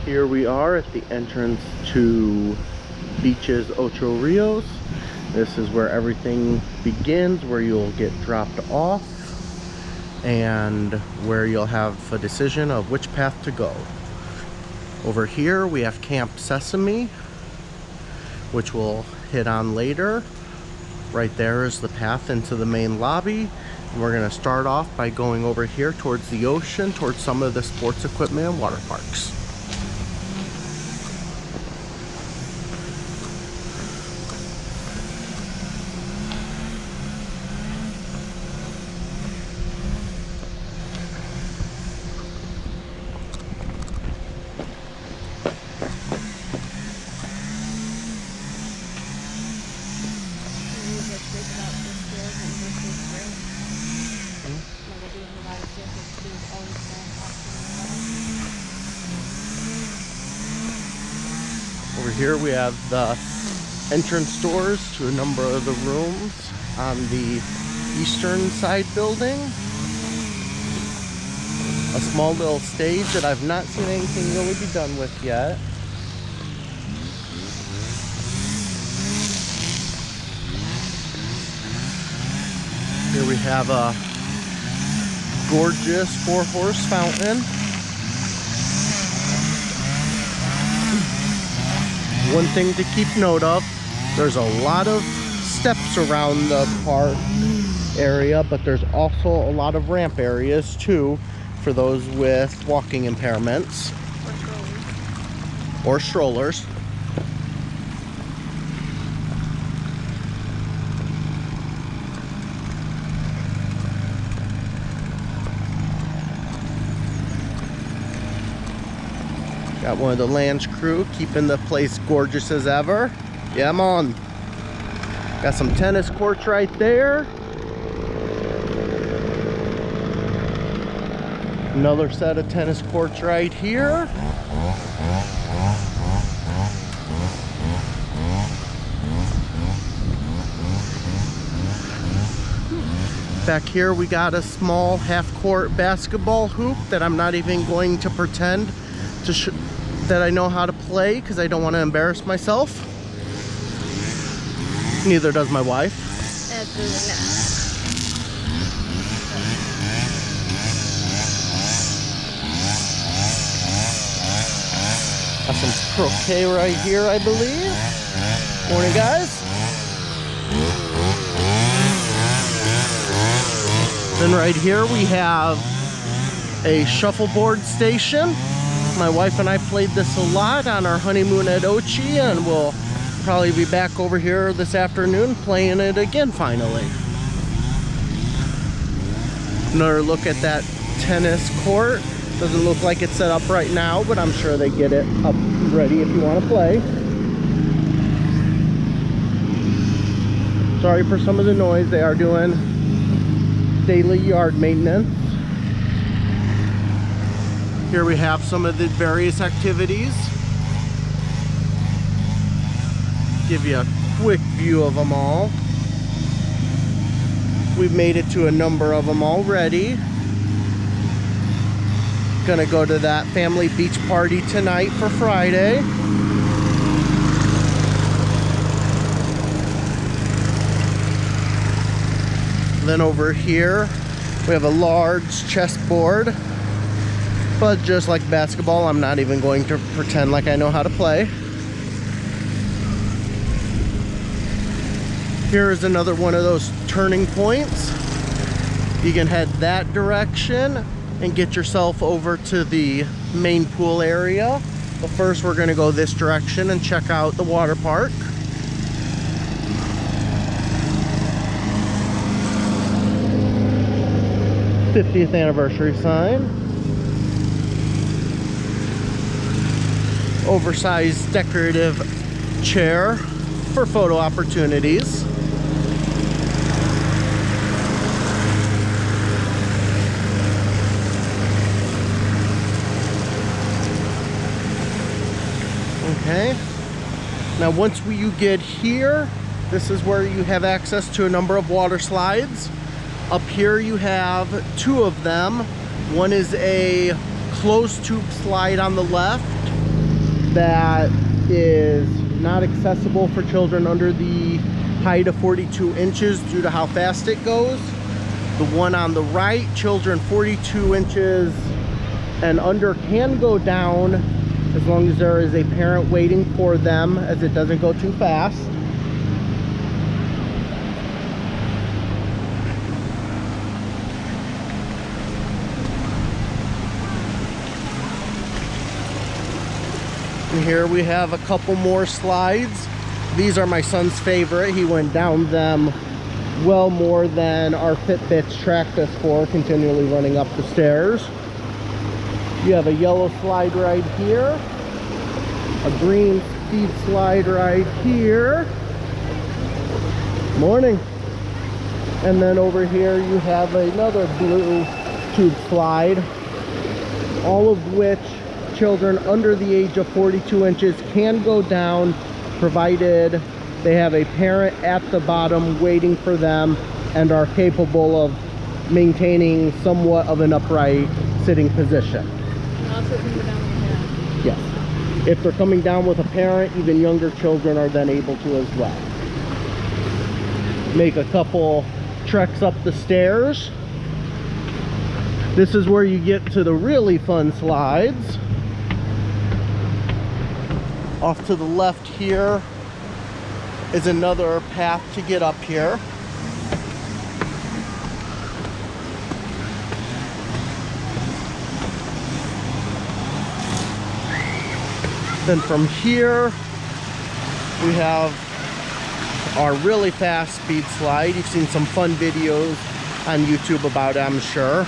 Here we are at the entrance to Beach's Ocho Rios. This is where everything begins, where you'll get dropped off and where you'll have a decision of which path to go. Over here we have Camp Sesame, which we'll hit on later. Right there is the path into the main lobby. And we're going to start off by going over here towards the ocean, towards some of the sports equipment and water parks. Over here we have the entrance doors to a number of the rooms on the eastern side building. A small little stage that I've not seen anything really be done with yet. Here we have a gorgeous 4-horse fountain. One thing to keep note of, there's a lot of steps around the park area, but there's also a lot of ramp areas too for those with walking impairments or strollers. Got one of the lounge crew keeping the place gorgeous as ever. Yeah, I'm on. Got some tennis courts right there. Another set of tennis courts right here. Back here we got a small half-court basketball hoop that I'm not even going to pretend to that I know how to play because I don't want to embarrass myself. Neither does my wife. Absolutely not. Got some croquet right here, I believe. Morning, guys. Then right here we have a shuffleboard station. My wife and I played this a lot on our honeymoon at Ocho, and we'll probably be back over here this afternoon playing it again finally. Another look at that tennis court. Doesn't look like it's set up right now, but I'm sure they get it up ready if you want to play. Sorry for some of the noise. They are doing daily yard maintenance. Here we have some of the various activities. Give you a quick view of them all. We've made it to a number of them already. Gonna go to that family beach party tonight for Friday. Then over here we have a large chessboard. But just like basketball, I'm not even going to pretend like I know how to play. Here is another one of those turning points. You can head that direction and get yourself over to the main pool area. But first we're going to go this direction and check out the water park. '50th anniversary sign. Oversized decorative chair for photo opportunities. Okay. Now once you get here, this is where you have access to a number of water slides. Up here you have two of them. One is a closed tube slide on the left, that is not accessible for children under the height of 42 inches due to how fast it goes. The one on the right, children 42 inches and under can go down as long as there is a parent waiting for them, as it doesn't go too fast. And here we have a couple more slides. These are my son's favorite. He went down them well more than our Fitbits tracked us for, continually running up the stairs. You have a yellow slide right here, a green speed slide right here. Morning. And then over here you have another blue tube slide, all of which children under the age of 42 inches can go down, provided they have a parent at the bottom waiting for them and are capable of maintaining somewhat of an upright sitting position. Also can go down with a parent. Yes. If they're coming down with a parent, even younger children are then able to as well. Make a couple treks up the stairs. This is where you get to the really fun slides. Off to the left here is another path to get up here. Then from here we have our really fast speed slide. You've seen some fun videos on YouTube about it, I'm sure.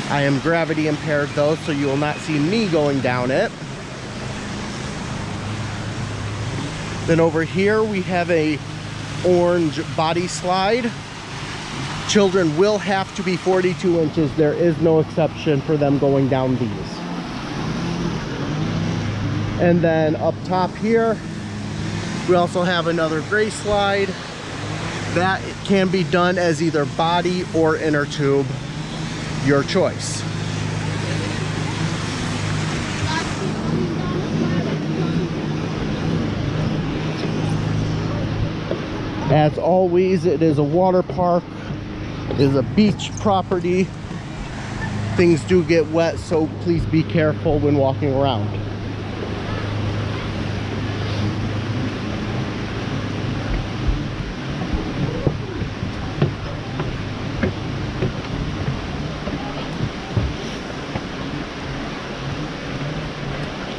I am gravity impaired though, so you will not see me going down it. Then over here we have a orange body slide. Children will have to be 42 inches. There is no exception for them going down these. And then up top here, we also have another gray slide. That can be done as either body or inner tube, your choice. As always, it is a water park, it is a beach property. Things do get wet, so please be careful when walking around.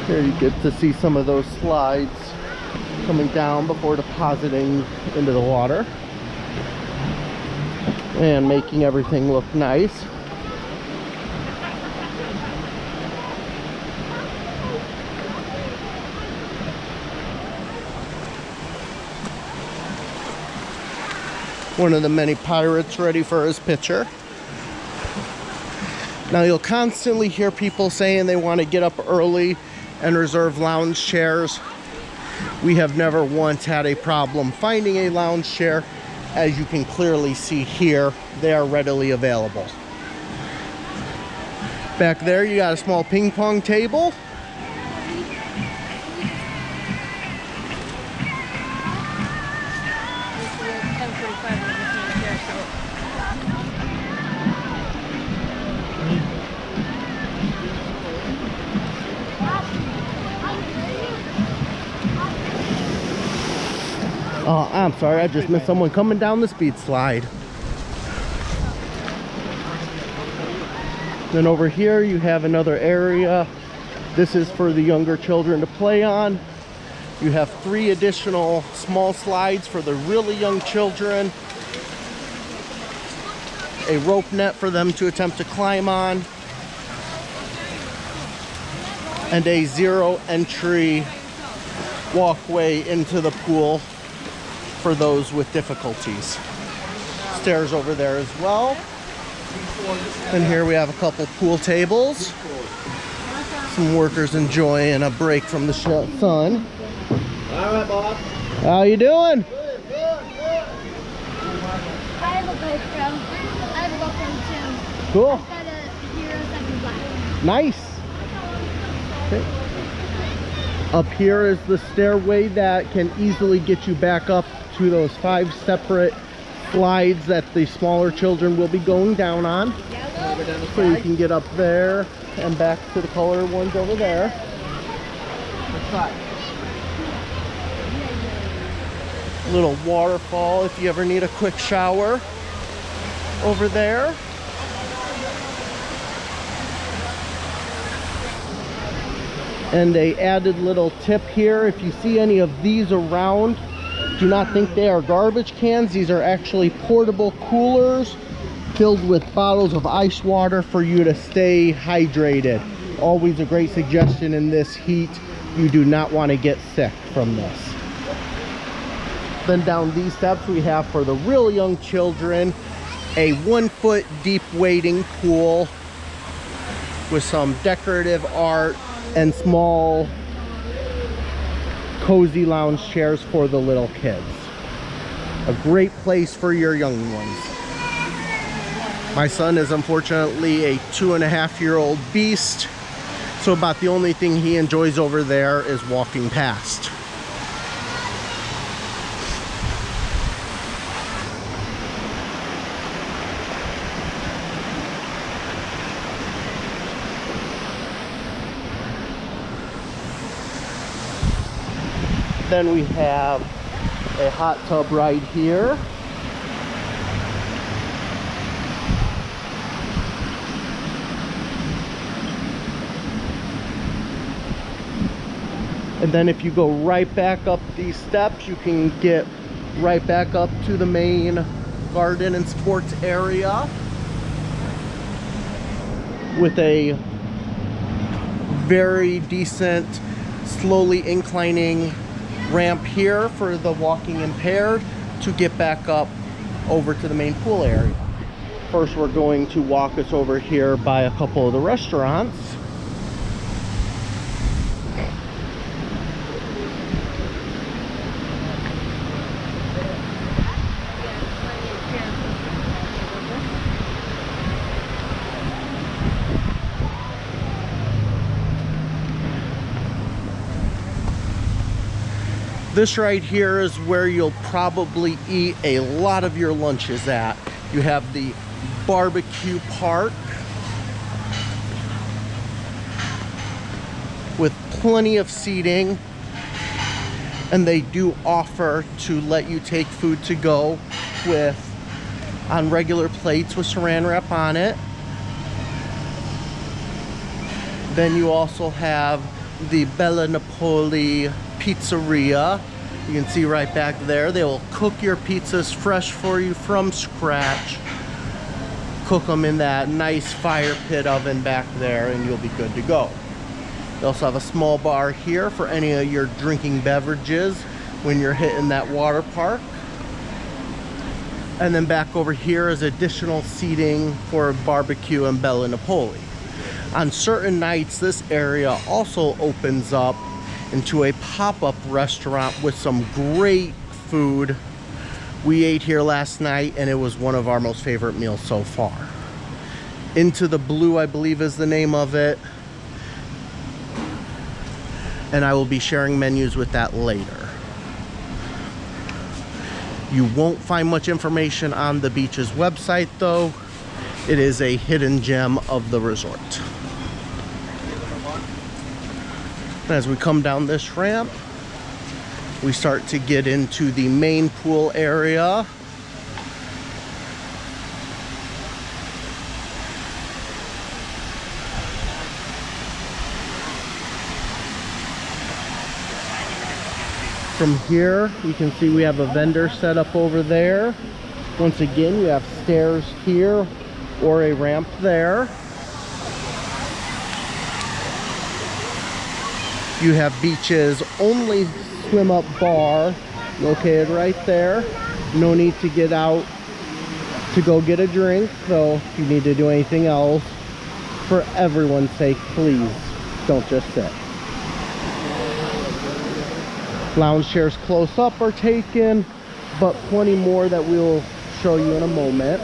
Here you get to see some of those slides coming down before depositing into the water and making everything look nice. One of the many pirates ready for his picture. Now you'll constantly hear people saying they want to get up early and reserve lounge chairs. We have never once had a problem finding a lounge chair. As you can clearly see here, they are readily available. Back there you got a small ping pong table. Oh, I'm sorry, I just missed someone coming down the speed slide. Then over here you have another area. This is for the younger children to play on. You have 3 additional small slides for the really young children. A rope net for them to attempt to climb on. And a 0 entry walkway into the pool for those with difficulties. Stairs over there as well. And here we have a couple pool tables. Some workers enjoying a break from the sun. All right, Bob. How you doing? Good, good, good. I have a GoPro. I have a GoPro too. Cool. I've got a Hero 7 Black. Nice. Okay. Up here is the stairway that can easily get you back up to those 5 separate slides that the smaller children will be going down on. So you can get up there and back to the color ones over there. Little waterfall if you ever need a quick shower over there. And a added little tip here, if you see any of these around, do not think they are garbage cans. These are actually portable coolers filled with bottles of ice water for you to stay hydrated. Always a great suggestion in this heat. You do not want to get sick from this. Then down these steps we have for the real young children a 1-foot deep wading pool with some decorative art and small cozy lounge chairs for the little kids. A great place for your young ones. My son is unfortunately a 2.5-year-old beast, so about the only thing he enjoys over there is walking past. Then we have a hot tub right here. And then if you go right back up these steps, you can get right back up to the main garden and sports area with a very decent, slowly inclining ramp here for the walking impaired to get back up over to the main pool area. First, we're going to walk us over here by a couple of the restaurants. This right here is where you'll probably eat a lot of your lunches at. You have the barbecue park with plenty of seating, and they do offer to let you take food to go on regular plates with saran wrap on it. Then you also have the Bella Napoli pizzeria. You can see right back there, they will cook your pizzas fresh for you from scratch, cook them in that nice fire pit oven back there, and you'll be good to go. They also have a small bar here for any of your drinking beverages when you're hitting that water park. And then back over here is additional seating for barbecue and Bella Napoli. On certain nights, this area also opens up into a pop-up restaurant with some great food. We ate here last night and it was one of our most favorite meals so far. Into the Blue, I believe is the name of it. And I will be sharing menus with that later. You won't find much information on the beach's website though. It is a hidden gem of the resort. As we come down this ramp, we start to get into the main pool area. From here, you can see we have a vendor set up over there. Once again, you have stairs here or a ramp there. You have Beach's only swim up bar located right there. No need to get out to go get a drink, so if you need to do anything else, for everyone's sake, please don't just sit. Lounge chairs close up are taken, but plenty more that we'll show you in a moment.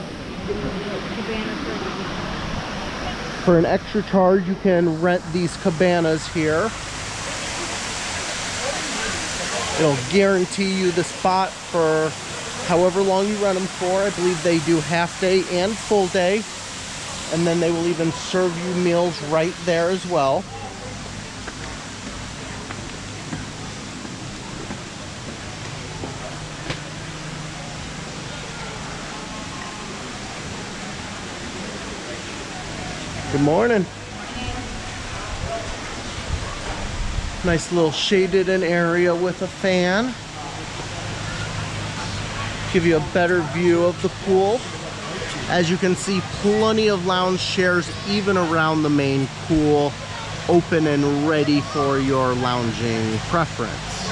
For an extra charge, you can rent these cabanas here. It'll guarantee you the spot for however long you rent them for. I believe they do half day and full day. And then they will even serve you meals right there as well. Good morning. Nice little shaded in area with a fan. Give you a better view of the pool. As you can see, plenty of lounge chairs even around the main pool, open and ready for your lounging preference.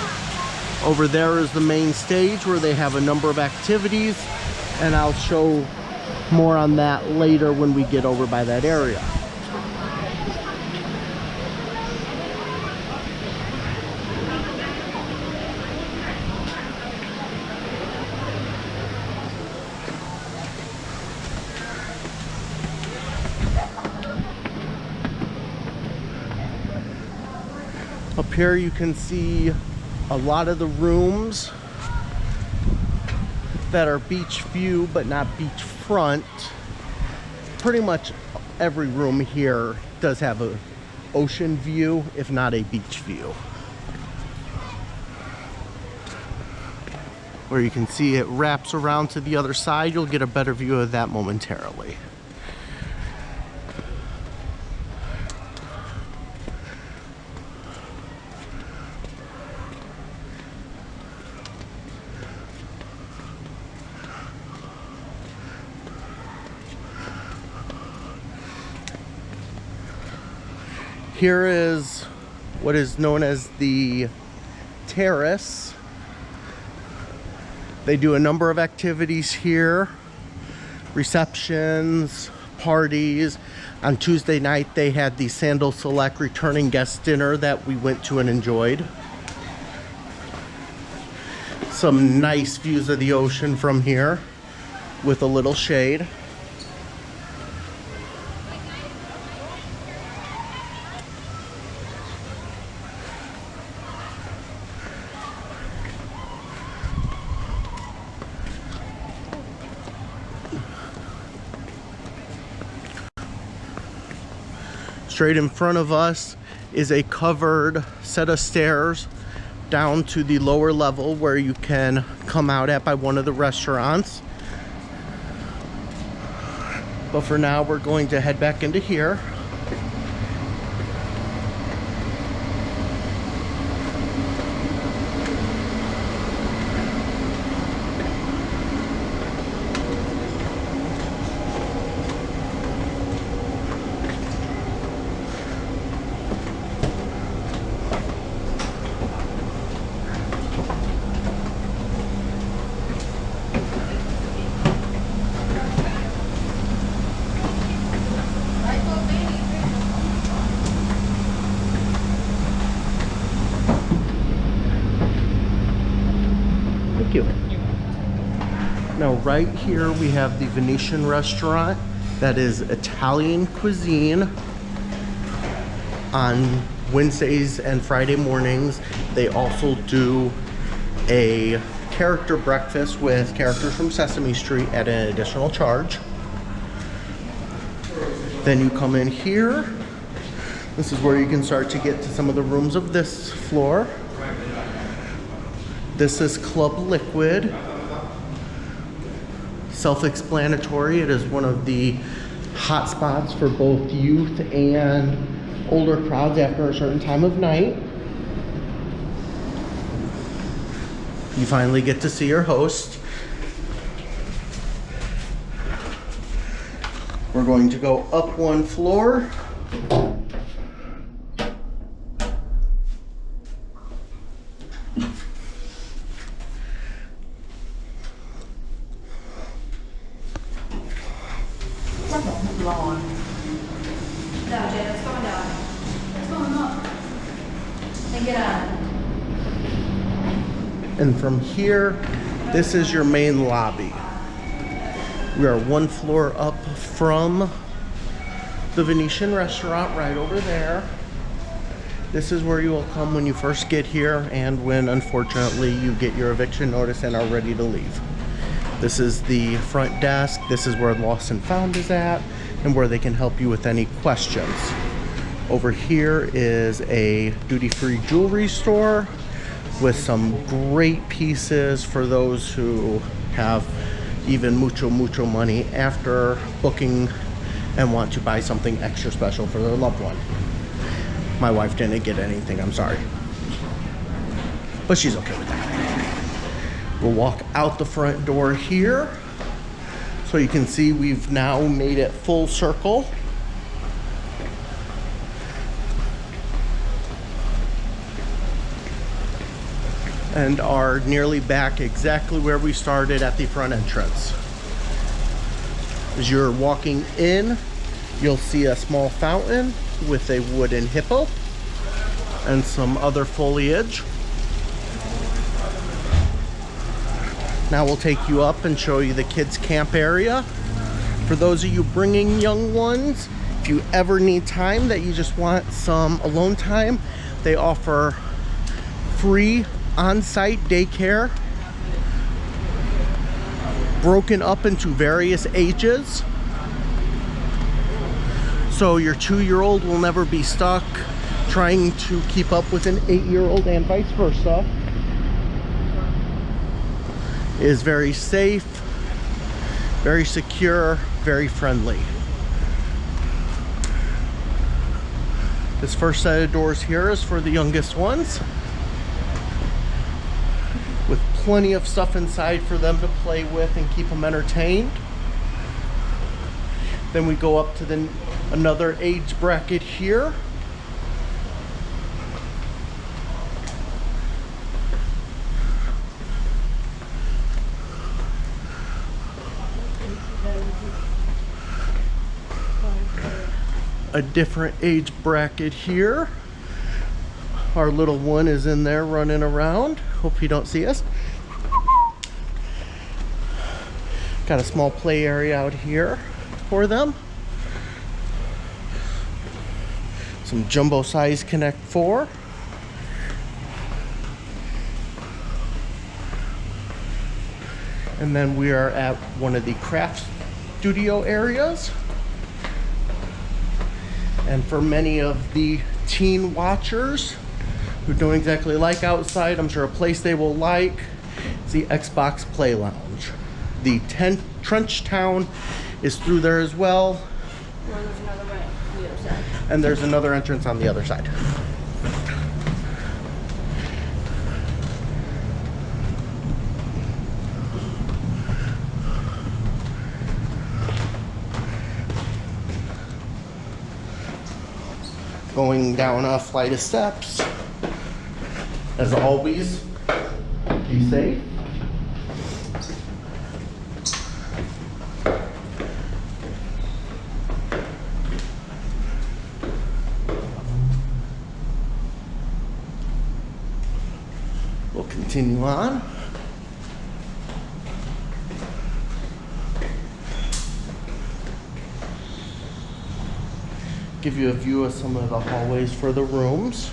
Over there is the main stage where they have a number of activities, and I'll show more on that later when we get over by that area. Up here you can see a lot of the rooms that are beach view but not beach front. Pretty much every room here does have an ocean view, if not a beach view. Where you can see it wraps around to the other side. You'll get a better view of that momentarily. Here is what is known as the Terrace. They do a number of activities here, receptions, parties. On Tuesday night, they had the Sandal Select returning guest dinner that we went to and enjoyed. Some nice views of the ocean from here with a little shade. Straight in front of us is a covered set of stairs down to the lower level where you can come out at by one of the restaurants. But for now, we're going to head back into here. Now right here we have the Venetian Restaurant. That is Italian cuisine. On Wednesdays and Friday mornings, they also do a character breakfast with characters from Sesame Street at an additional charge. Then you come in here. This is where you can start to get to some of the rooms of this floor. This is Club Liquid. Self-explanatory, it is one of the hot spots for both youth and older crowds after a certain time of night. You finally get to see your host. We're going to go up one floor. Lawn. No, Jay, it's going down. It's going up. And get on. And from here, this is your main lobby. We are one floor up from the Venetian Restaurant right over there. This is where you will come when you first get here and when, unfortunately, you get your eviction notice and are ready to leave. This is the front desk. This is where Lost and Found is at and where they can help you with any questions. Over here is a duty-free jewelry store with some great pieces for those who have even mucho money after booking and want to buy something extra special for their loved one. My wife didn't get anything, I'm sorry. But she's okay with that. We'll walk out the front door here. So you can see we've now made it full circle. And are nearly back exactly where we started at the front entrance. As you're walking in, you'll see a small fountain with a wooden hippo and some other foliage. Now we'll take you up and show you the kids' camp area. For those of you bringing young ones, if you ever need time that you just want some alone time, they offer free on-site daycare broken up into various ages. So your 2-year-old will never be stuck trying to keep up with an 8-year-old and vice versa. It is very safe, very secure, very friendly. This first set of doors here is for the youngest ones, with plenty of stuff inside for them to play with and keep them entertained. Then we go up to another age bracket here. A different age bracket here. Our little one is in there running around. Hope you don't see us. Got a small play area out here for them. Some jumbo size Connect 4. And then we are at one of the craft studio areas. And for many of the teen watchers who don't exactly like outside, I'm sure a place they will like is the Xbox Play Lounge. The Trench Town is through there as well. Well, there's another way on the other side. And there's another entrance on the other side. Going down a flight of steps. As always, be safe. We'll continue on. Give you a view of some of the hallways for the rooms.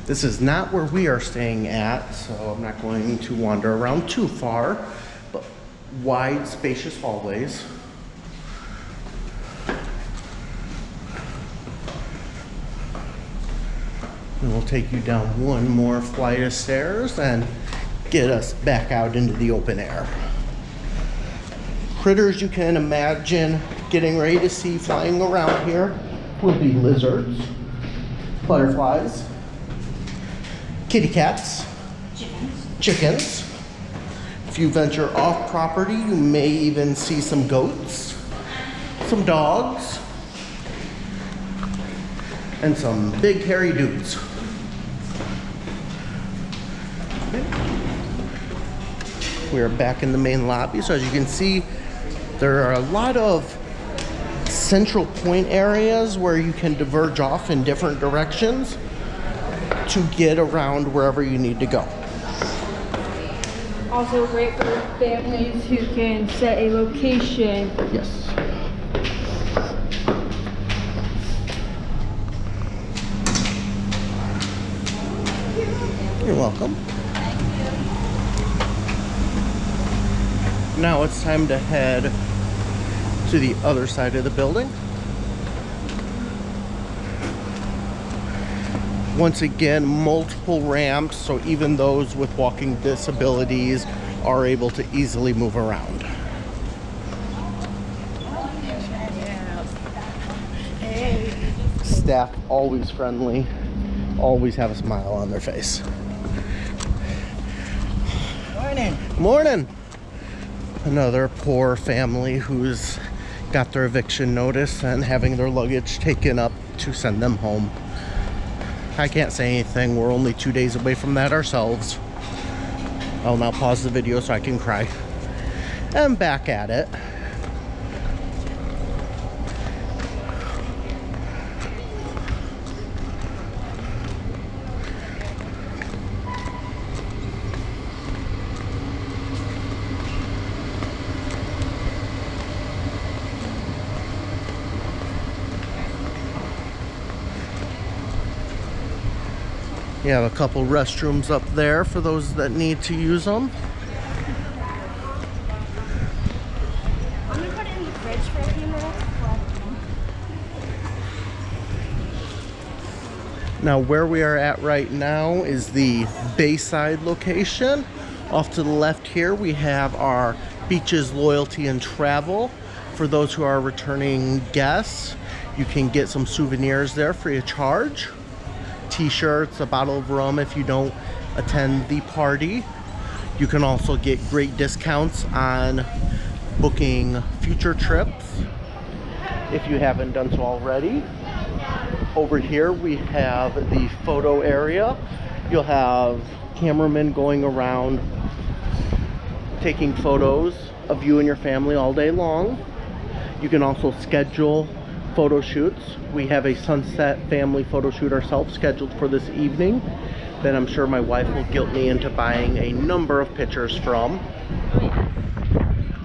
This is not where we are staying at, so I'm not going to wander around too far, but wide, spacious hallways. And we'll take you down one more flight of stairs and get us back out into the open air. Critters you can imagine getting ready to see flying around here will be lizards, butterflies, kitty cats, chickens. If you venture off property, you may even see some goats, some dogs, and some big hairy dudes. We are back in the main lobby, so as you can see, there are a lot of central point areas where you can diverge off in different directions to get around wherever you need to go. Also great for families who can set a location. Yes. You're welcome. Now it's time to head to the other side of the building. Once again, multiple ramps, so even those with walking disabilities are able to easily move around. Staff always friendly, always have a smile on their face. Morning. Morning! Another poor family who's got their eviction notice and having their luggage taken up to send them home. I can't say anything, we're only 2 days away from that ourselves. I'll now pause the video so I can cry. And back at it. You have a couple restrooms up there for those that need to use them. I'm gonna put it in the fridge for a few minutes. Now where we are at right now is the Bayside location. Off to the left here we have our Beaches Loyalty and Travel. For those who are returning guests, you can get some souvenirs there free of charge. T-shirts, a bottle of rum if you don't attend the party. You can also get great discounts on booking future trips if you haven't done so already. Over here we have the photo area. You'll have cameramen going around taking photos of you and your family all day long. You can also schedule photo shoots. We have a sunset family photo shoot ourselves scheduled for this evening that I'm sure my wife will guilt me into buying a number of pictures from.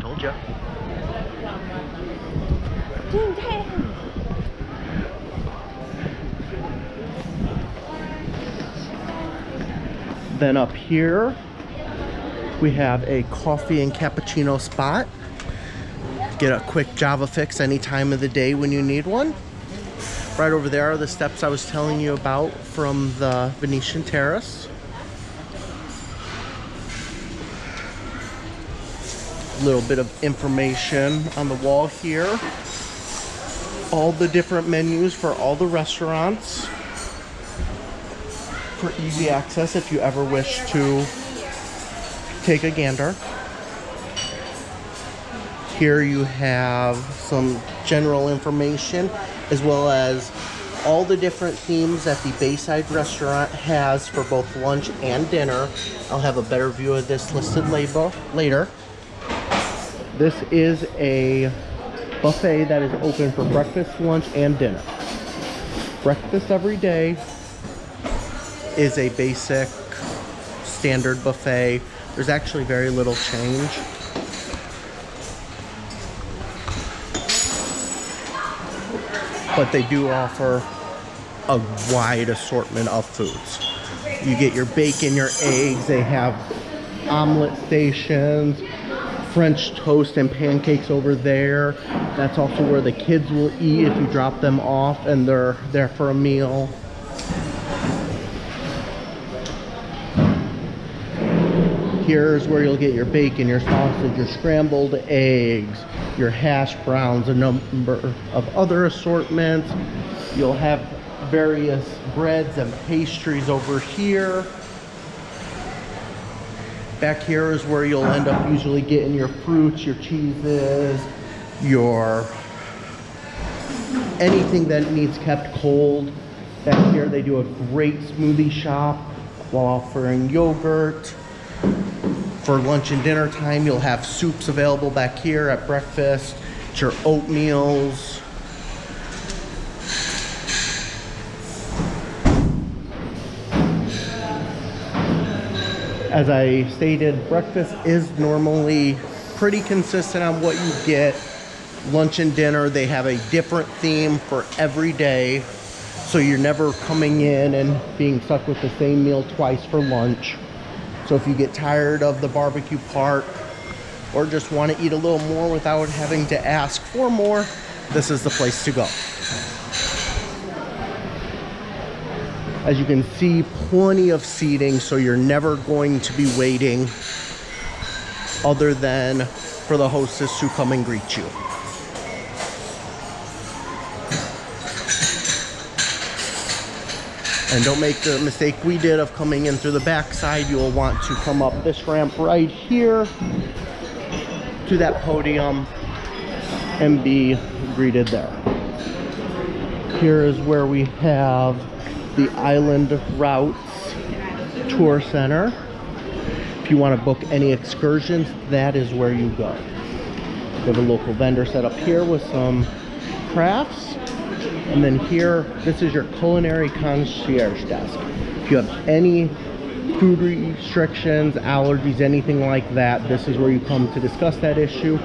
Told ya. Then up here we have a coffee and cappuccino spot. Get a quick Java fix any time of the day when you need one. Right over there are the steps I was telling you about from the Venetian Terrace. A little bit of information on the wall here. All the different menus for all the restaurants for easy access if you ever wish to take a gander. Here you have some general information as well as all the different themes that the Bayside Restaurant has for both lunch and dinner. I'll have a better view of this listed later. This is a buffet that is open for breakfast, lunch, and dinner. Breakfast every day is a basic standard buffet. There's actually very little change. But they do offer a wide assortment of foods. You get your bacon, your eggs, they have omelet stations, French toast and pancakes over there. That's also where the kids will eat if you drop them off and they're there for a meal. Here's where you'll get your bacon, your sausage, your scrambled eggs, your hash browns, a number of other assortments. You'll have various breads and pastries over here. Back here is where you'll end up usually getting your fruits, your cheeses, your anything that needs kept cold. Back here they do a great smoothie shop while offering yogurt. For lunch and dinner time, you'll have soups available back here. At breakfast, it's your oatmeals. As I stated, breakfast is normally pretty consistent on what you get. Lunch and dinner, they have a different theme for every day. So you're never coming in and being stuck with the same meal twice for lunch. So if you get tired of the barbecue part or just want to eat a little more without having to ask for more, this is the place to go. As you can see, plenty of seating, so you're never going to be waiting other than for the hostess to come and greet you. And don't make the mistake we did of coming in through the backside. You'll want to come up this ramp right here to that podium and be greeted there. Here is where we have the Island Routes Tour Center. If you want to book any excursions, that is where you go. We have a local vendor set up here with some crafts. And then here, this is your Culinary Concierge desk. If you have any food restrictions, allergies, anything like that, this is where you come to discuss that issue.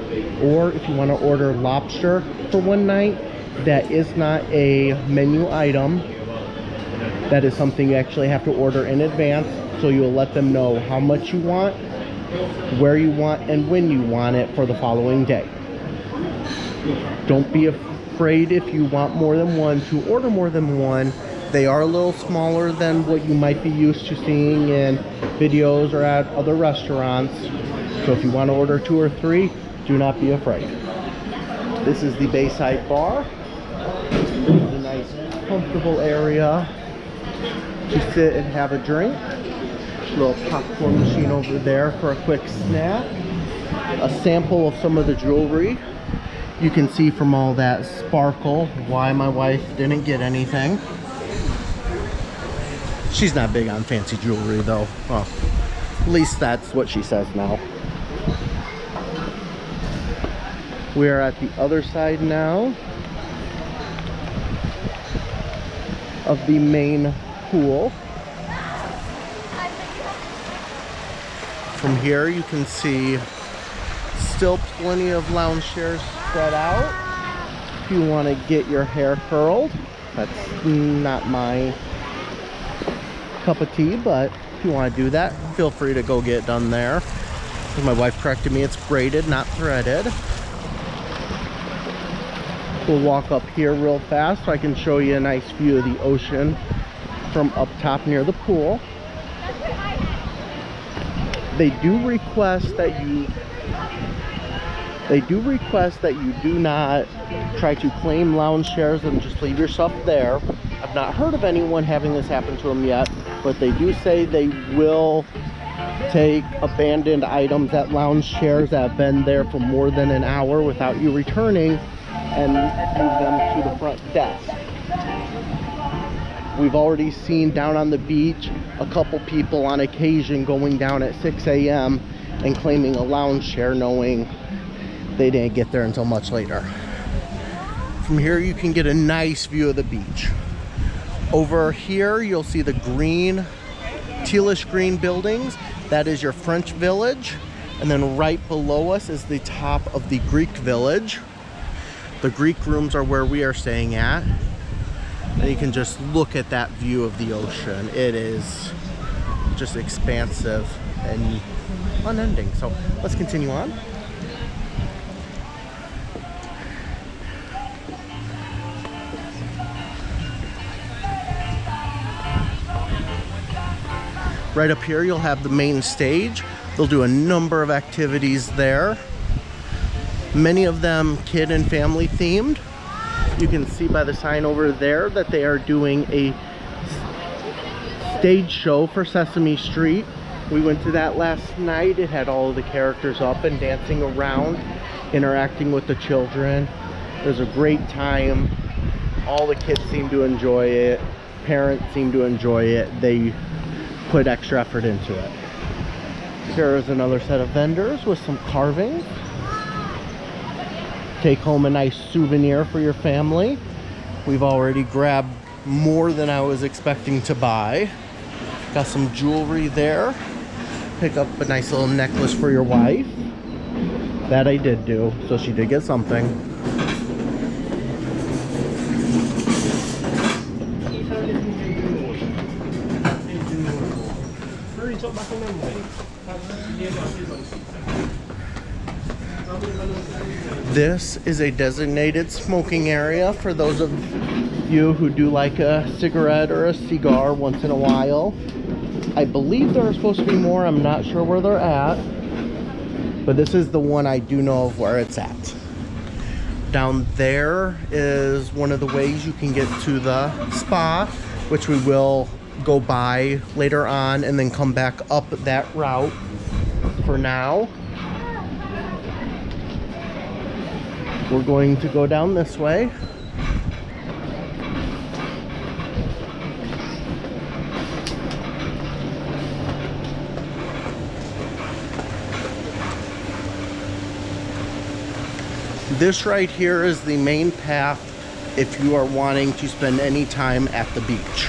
Or if you want to order lobster for one night, that is not a menu item. That is something you actually have to order in advance, so you'll let them know how much you want, where you want, and when you want it for the following day. Don't be afraid if you want more than one to order more than one. They are a little smaller than what you might be used to seeing in videos or at other restaurants. So if you want to order 2 or 3, do not be afraid. This is the Bayside Bar. This is a nice, comfortable area to sit and have a drink. Little popcorn machine over there for a quick snack. A sample of some of the jewelry. You can see from all that sparkle why my wife didn't get anything. She's not big on fancy jewelry though. Well, at least that's what she says now. We are at the other side now of the main pool. From here you can see still plenty of lounge chairs spread out. If you want to get your hair curled, that's not my cup of tea, but if you want to do that, feel free to go get it done there. As my wife corrected me, it's braided, not threaded. We'll walk up here real fast so I can show you a nice view of the ocean from up top near the pool. They do request that you do not try to claim lounge chairs and just leave your stuff there. I've not heard of anyone having this happen to them yet, but they do say they will take abandoned items at lounge chairs that have been there for more than an hour without you returning and move them to the front desk. We've already seen down on the beach a couple people on occasion going down at 6 a.m. and claiming a lounge chair knowing they didn't get there until much later. From here you can get a nice view of the beach. Over here you'll see the green, tealish green buildings. That is your French village. And then right below us is the top of the Greek village. The Greek rooms are where we are staying at. And you can just look at that view of the ocean. It is just expansive and unending. So let's continue on. Right up here you'll have the main stage. They'll do a number of activities there. Many of them kid and family themed. You can see by the sign over there that they are doing a stage show for Sesame Street. We went to that last night. It had all of the characters up and dancing around, interacting with the children. It was a great time. All the kids seem to enjoy it. Parents seem to enjoy it. They put extra effort into it. Here is another set of vendors with some carvings. Take home a nice souvenir for your family. We've already grabbed more than I was expecting to buy. Got some jewelry there. Pick up a nice little necklace for your wife. That I did do, so she did get something. This is a designated smoking area for those of you who do like a cigarette or a cigar once in a while. I believe there are supposed to be more. I'm not sure where they're at, but this is the one I do know of where it's at. Down there is one of the ways you can get to the spa, which we will go by later on and then come back up that route. For now, we're going to go down this way. This right here is the main path if you are wanting to spend any time at the beach.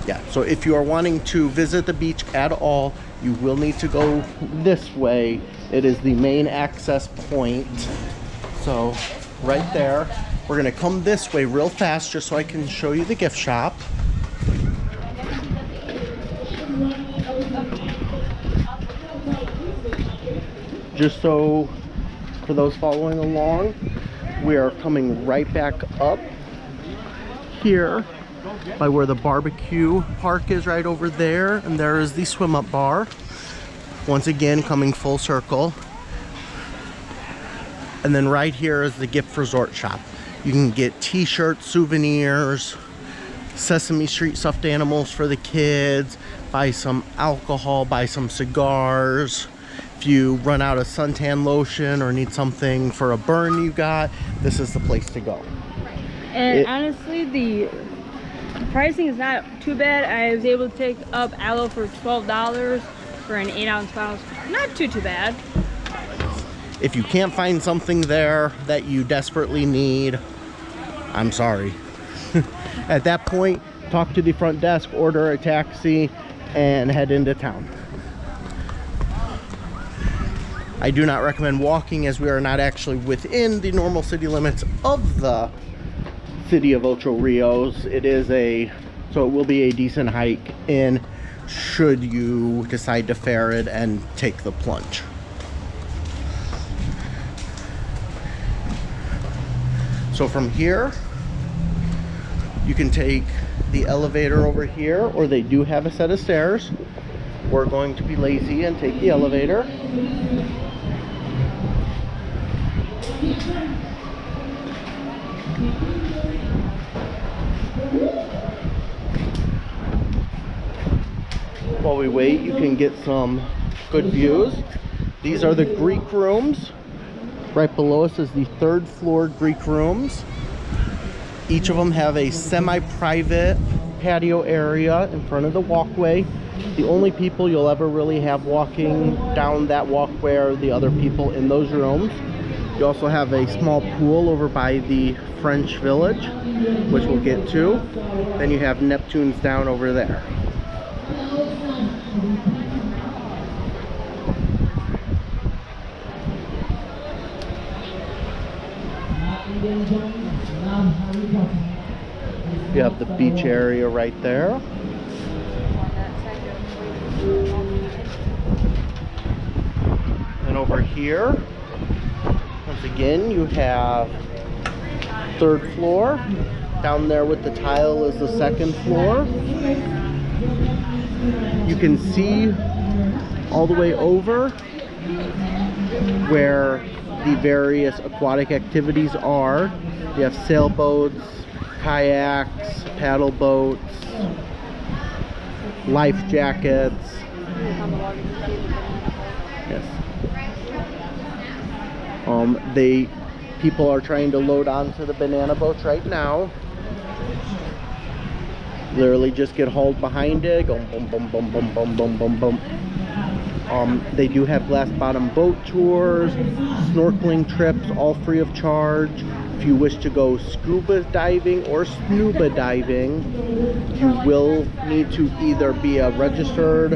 Yeah, so if you are wanting to visit the beach at all, you will need to go this way. It is the main access point. So right there, we're gonna come this way real fast just so I can show you the gift shop. Just so for those following along, we are coming right back up here by where the barbecue park is, right over there, and there is the swim up bar. Once again, coming full circle. And then right here is the gift resort shop. You can get t-shirts, souvenirs, Sesame Street stuffed animals for the kids, buy some alcohol, buy some cigars. If you run out of suntan lotion or need something for a burn you got, this is the place to go. And honestly, the pricing is not too bad. I was able to take up aloe for $12 for an 8-ounce bottle. Not too bad. If you can't find something there that you desperately need, I'm sorry. At that point, talk to the front desk, order a taxi, and head into town. I do not recommend walking, as we are not actually within the normal city limits of the city of Ocho Rios. So it will be a decent hike in should you decide to fare it and take the plunge. So from here, you can take the elevator over here, or they do have a set of stairs. We're going to be lazy and take the elevator. While we wait, you can get some good views. These are the Greek rooms. Right below us is the 3rd floor Greek rooms. Each of them have a semi-private patio area in front of the walkway. The only people you'll ever really have walking down that walkway are the other people in those rooms. You also have a small pool over by the French Village, which we'll get to. Then you have Neptune's down over there. You have the beach area right there. And over here, once again, you have 3rd floor. Down there with the tile is the 2nd floor. You can see all the way over where the various aquatic activities are. You have sailboats, kayaks, paddle boats, life jackets. Yes. People are trying to load onto the banana boats right now. Literally just get hauled behind it, go boom, boom, boom, boom, boom, boom, boom, boom. They do have glass bottom boat tours, snorkeling trips, all free of charge. If you wish to go scuba diving or Snuba diving, you will need to either be a registered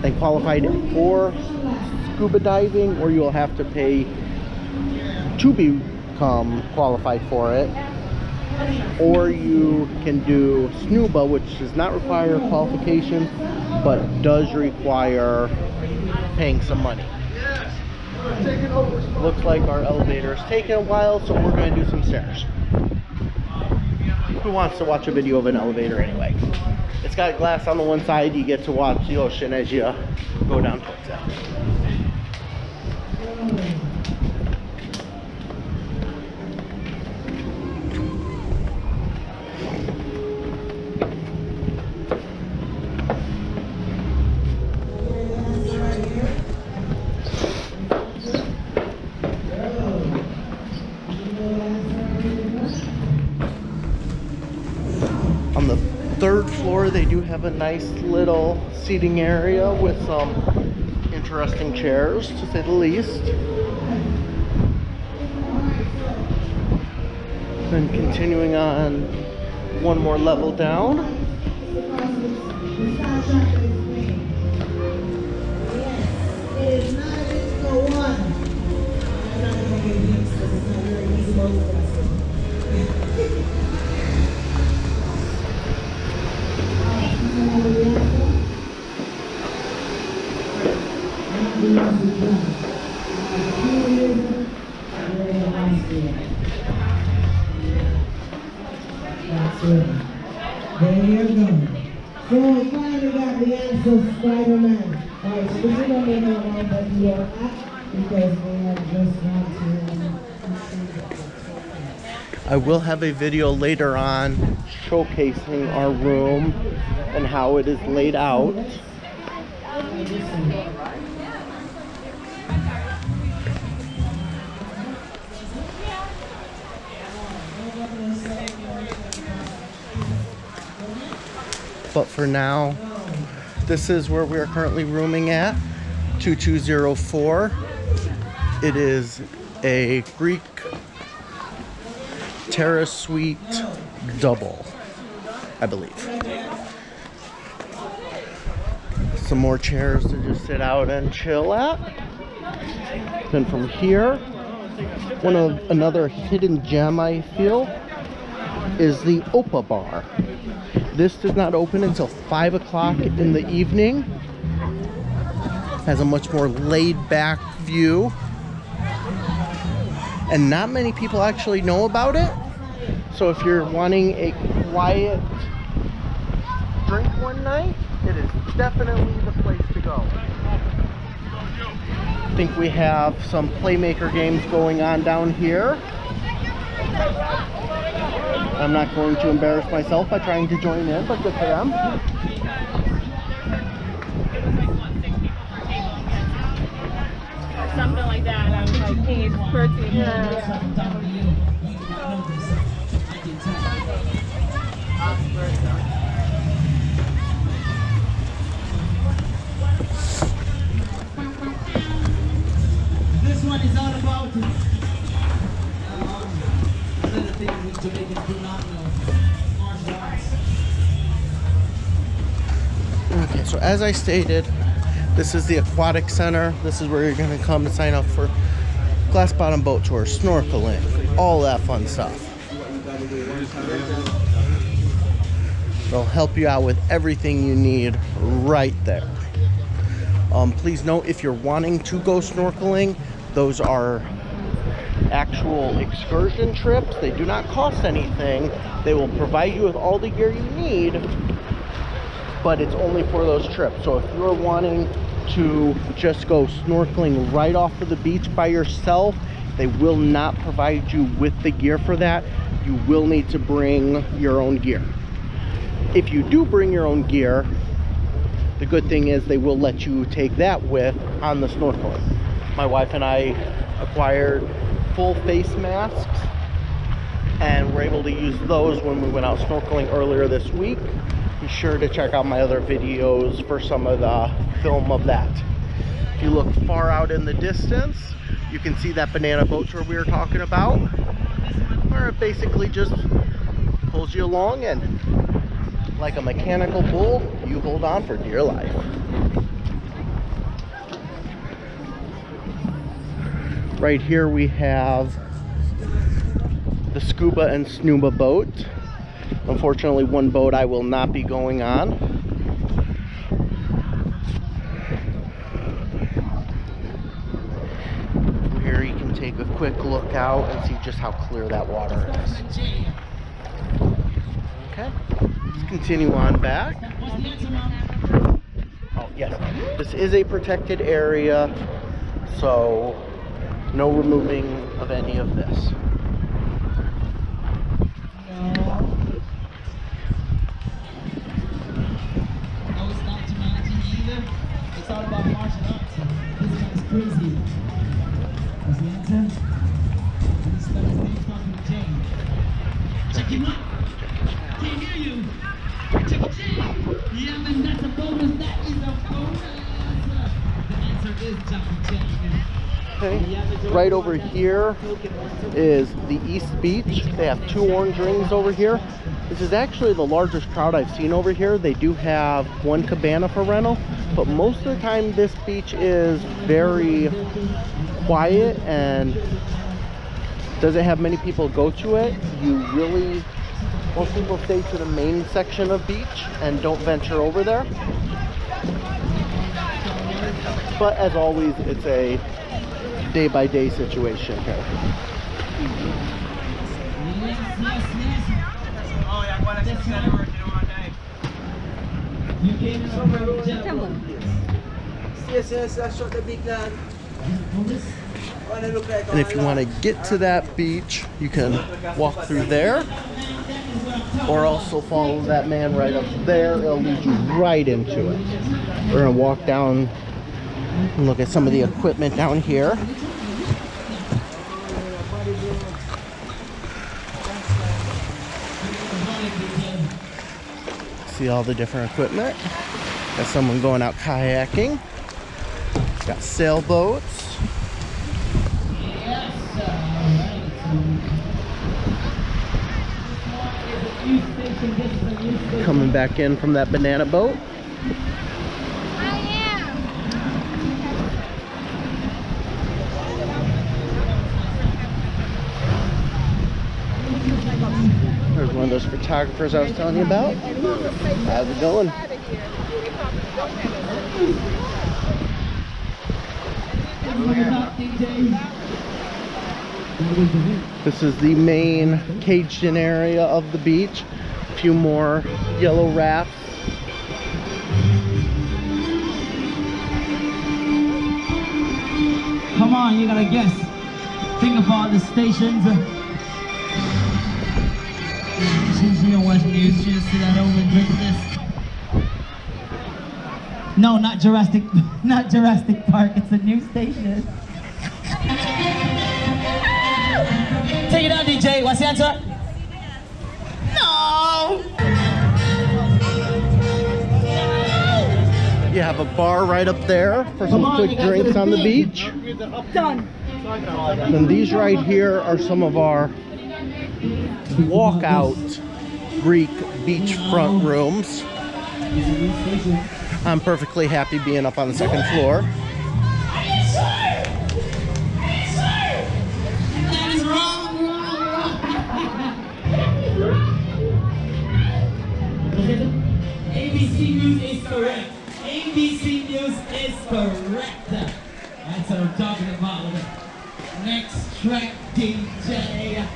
and qualified for scuba diving, or you'll have to pay to become qualified for it. Or you can do Snuba, which does not require qualifications, but does require paying some money. Looks like our elevator is taking a while, so we're going to do some stairs. Who wants to watch a video of an elevator anyway? It's got glass on the one side. You get to watch the ocean as you go down towards it. On the third floor, they do have a nice little seating area with some interesting chairs, to say the least. Then continuing on one more level down. There you go. So finally got the answer, Spider-Man. Alright, so this is going to be the one that you are at, because we have just gone to... I will have a video later on showcasing our room and how it is laid out. But for now, this is where we are currently rooming at, 2204. It is a Greek Terrace suite double, I believe. Some more chairs to just sit out and chill at. Then from here, another hidden gem I feel is the Opa Bar. This does not open until 5 o'clock in the evening. Has a much more laid back view. And not many people actually know about it. So if you're wanting a quiet drink one night, it is definitely the place to go. I think we have some Playmaker games going on down here. I'm not going to embarrass myself by trying to join in, but good for them. Something like that. I was like, hey, it's protein. Yeah. This one is all about another thing which Jamaicans do not know. Martial arts. Okay, so as I stated, this is the Aquatic Center. This is where you're going to come to sign up for glass bottom boat tours, snorkeling, all that fun stuff. They'll help you out with everything you need right there. Please note, if you're wanting to go snorkeling, those are actual excursion trips. They do not cost anything. They will provide you with all the gear you need, but it's only for those trips. So if you're wanting to just go snorkeling right off of the beach by yourself, they will not provide you with the gear for that. You will need to bring your own gear. If you do bring your own gear, the good thing is they will let you take that with on the snorkeling. My wife and I acquired full face masks and were able to use those when we went out snorkeling earlier this week. Be sure to check out my other videos for some of the film of that. If you look far out in the distance, you can see that banana boat tour we were talking about, where it basically just pulls you along and like a mechanical bull, you hold on for dear life. Right here we have the Scuba and Snuba boat. Unfortunately, one boat I will not be going on. From here you can take a quick look out and see just how clear that water is. Okay, let's continue on back. Oh yes, this is a protected area, so no removing of any of this. It's all about martial arts. This guy's crazy. What's the answer? This stuff is named from Jane. Check him out. Can't hear you. Check it, Jane. Yeah, man, that's a bonus. That is a bonus. The answer is Jackie Jane. Okay. Right over here is the East Beach. They have 2 orange rings over here. This is actually the largest crowd I've seen over here. They do have 1 cabana for rental, but most of the time this beach is very quiet and doesn't have many people go to it. Most people stay to the main section of beach and don't venture over there. But as always, it's a day-by-day situation here. Oh, yeah, Aquatic Center working all day. You came somewhere over there. Yes, I shot the big gun. And if you want to get to that beach, you can walk through there, or also follow that man right up there. It'll lead you right into it. We're going to walk down and look at some of the equipment down here. See all the different equipment. Got someone going out kayaking. Got sailboats. Coming back in from that banana boat. There's one of those photographers I was telling you about. How's it going? This is the main caged-in area of the beach. A few more yellow rafts. Come on, you gotta guess. Think of all the stations. She don't watch news. She just sit at home and drink this. No, not Jurassic Park. It's a new station. Take it out, DJ. What's the answer? No. You have a bar right up there for some quick drinks on the beach. Done. And these right here are some of our walkout Greek beachfront rooms. I'm perfectly happy being up on the 2nd floor. That is wrong. ABC News is correct. ABC News is correct. That's what I'm talking about. Next track, DJ.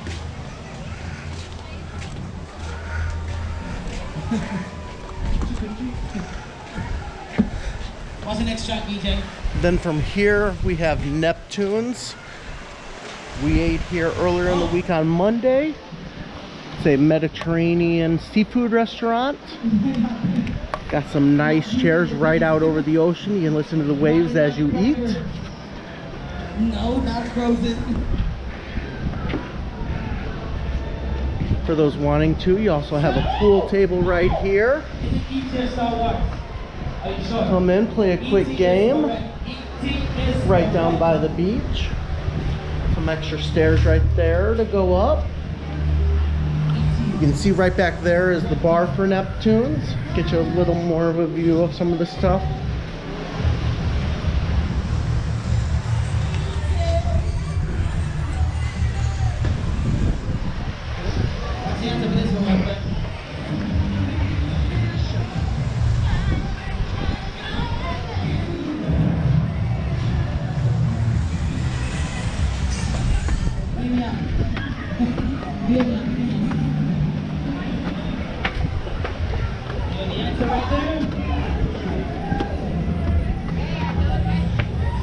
What's the next track, DJ? Then from here we have Neptune's. We ate here earlier in the week on Monday. It's a Mediterranean seafood restaurant. Got some nice chairs right out over the ocean. You can listen to the waves as you eat. No, not frozen. For those wanting to, you also have a pool table right here. Come in, play a quick game. Right down by the beach. Some extra stairs right there to go up. You can see right back there is the bar for Neptune's. Get you a little more of a view of some of the stuff.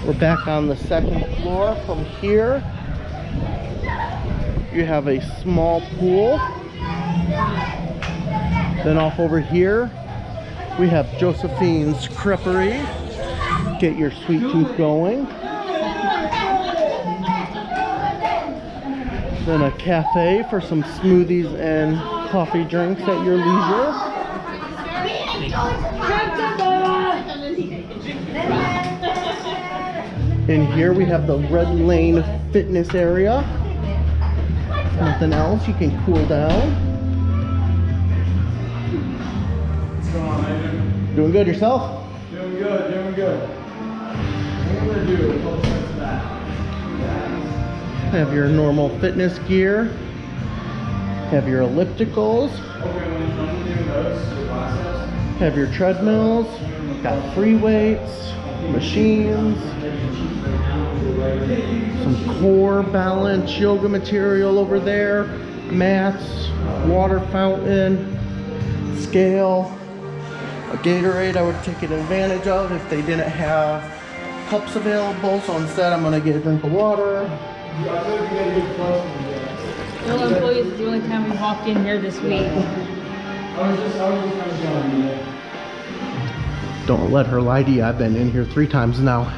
We're back on the second floor. From here, you have a small pool. Then off over here, we have Josephine's Creperie. Get your sweet tooth going. Then a cafe for some smoothies and coffee drinks at your leisure. In here we have the Red Lane fitness area. If nothing else, you can cool down. Doing good yourself? Doing good, doing good. What I'm gonna do is hold this back. Have your normal fitness gear. Have your ellipticals. Have your treadmills. Got free weights, machines, some core balance yoga material over there, mats, water fountain, scale, a Gatorade I would have taken advantage of if they didn't have cups available, so instead I'm gonna get a drink of water. No employees is the only time we walked in here this week. I was just kind of telling you. Don't let her lie to you, I've been in here 3 times now.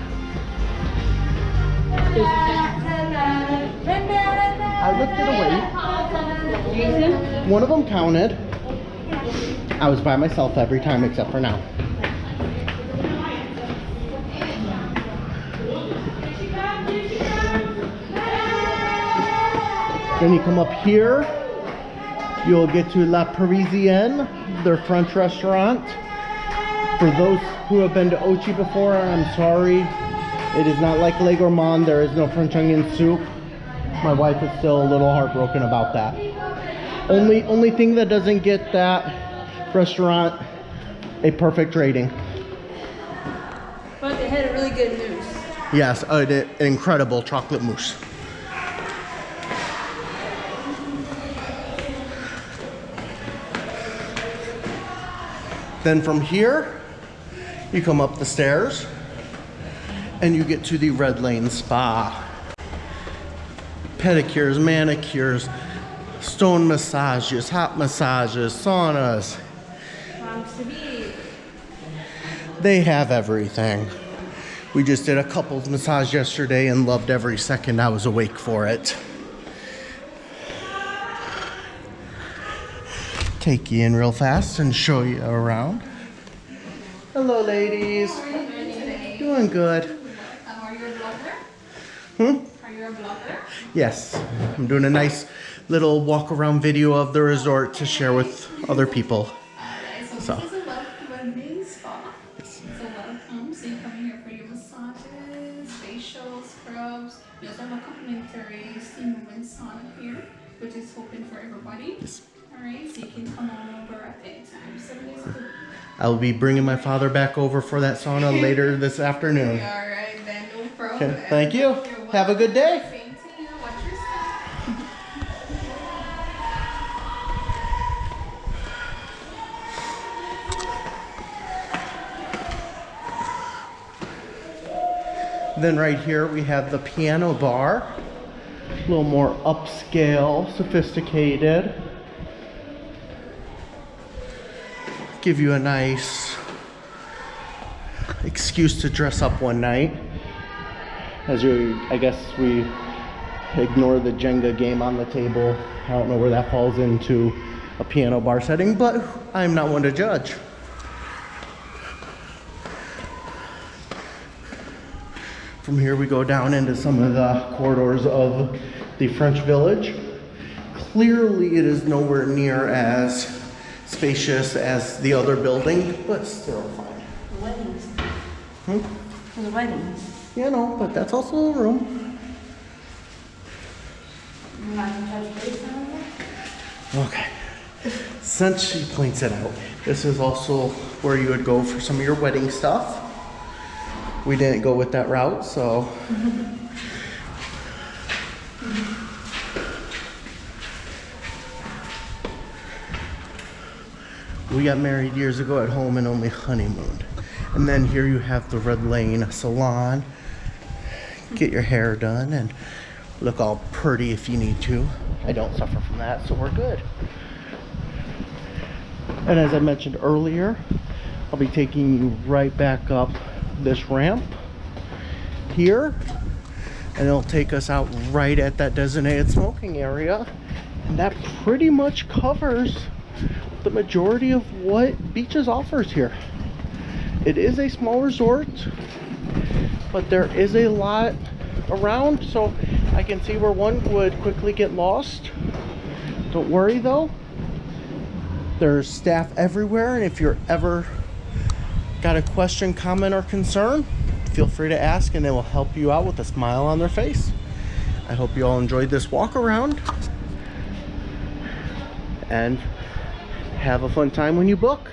I lifted a weight. Jason? One of them counted. I was by myself every time except for now. Then you come up here, you'll get to La Parisienne, their French restaurant. For those who have been to Ochi before, I'm sorry. It is not like Le Gourmand, there is no French onion soup. My wife is still a little heartbroken about that. Only thing that doesn't get that restaurant a perfect rating. But they had a really good news. Yes, an incredible chocolate mousse. Then from here, you come up the stairs and you get to the Red Lane Spa. Pedicures, manicures, stone massages, hot massages, saunas. They have everything. We just did a couples massage yesterday and loved every second I was awake for it. Take you in real fast and show you around. Hello, ladies. Doing good. Are you a blogger? Hmm? Are you a blogger? Yes. I'm doing a nice little walk around video of the resort to share with other people. So this is a welcoming spa. So welcome. So you come in here for your massages, facials, scrubs. We also have a complimentary steam room and sauna here, which is open for everybody. Yes. Alright, so you can come on over at any time. 7 days a week. I'll be bringing my father back over for that sauna later this afternoon. Alright, then no problem. Okay, thank you. Have a good day. Same to you. Watch your step. Then right here we have the piano bar. A little more upscale, sophisticated. Give you a nice excuse to dress up one night. I guess we ignore the Jenga game on the table. I don't know where that falls into a piano bar setting, but I'm not one to judge. From here we go down into some of the corridors of the French Village. Clearly it is nowhere near as spacious as the other building, but still fine. The weddings. Hmm? For the weddings. Yeah, no, but that's also a room. You're not gonna touch base on it? Okay. Since she points it out, this is also where you would go for some of your wedding stuff. We didn't go with that route, so. We got married years ago at home and only honeymooned. And then here you have the Red Lane Salon get your hair done and look all pretty if you need to. I don't suffer from that, so we're good. And as I mentioned earlier, I'll be taking you right back up this ramp here, and it'll take us out right at that designated smoking area. And that pretty much covers the majority of what Beaches offers here. It is a small resort, but there is a lot around, so I can see where one would quickly get lost. Don't worry though, there's staff everywhere, and if you're ever got a question, comment, or concern, feel free to ask and they will help you out with a smile on their face. I hope you all enjoyed this walk around and have a fun time when you book.